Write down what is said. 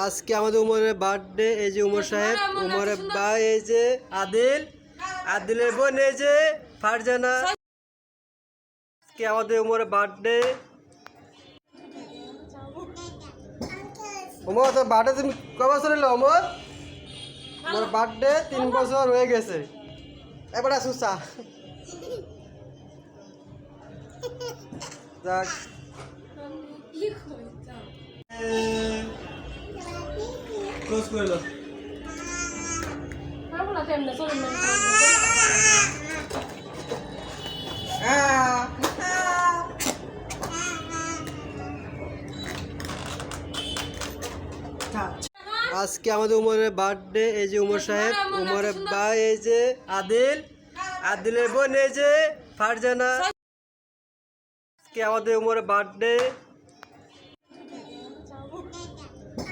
আজকে আমাদের উমরের বার্থডে। এই যে উমর সাহেব, উমরের ভাই এই যে আদিল, আদিলের বোন এই যে ফারজানা। আজকে আমাদের উমরের বার্থডে। উমর তোর বার্থডে তুমি ক বছর এলো? উমর তোমার বার্থডে 3 বছর হয়ে গেছে। এবার সুসা যাক ক্লোজ করে দাও। আজকে আমাদের উমরের বার্থডে। এই যে উমর সাহেব, উমরের ভাই এই যে আদিল, আদিলের বোন এই যে ফারজানা। আজকে আমাদের উমরের বার্থডে।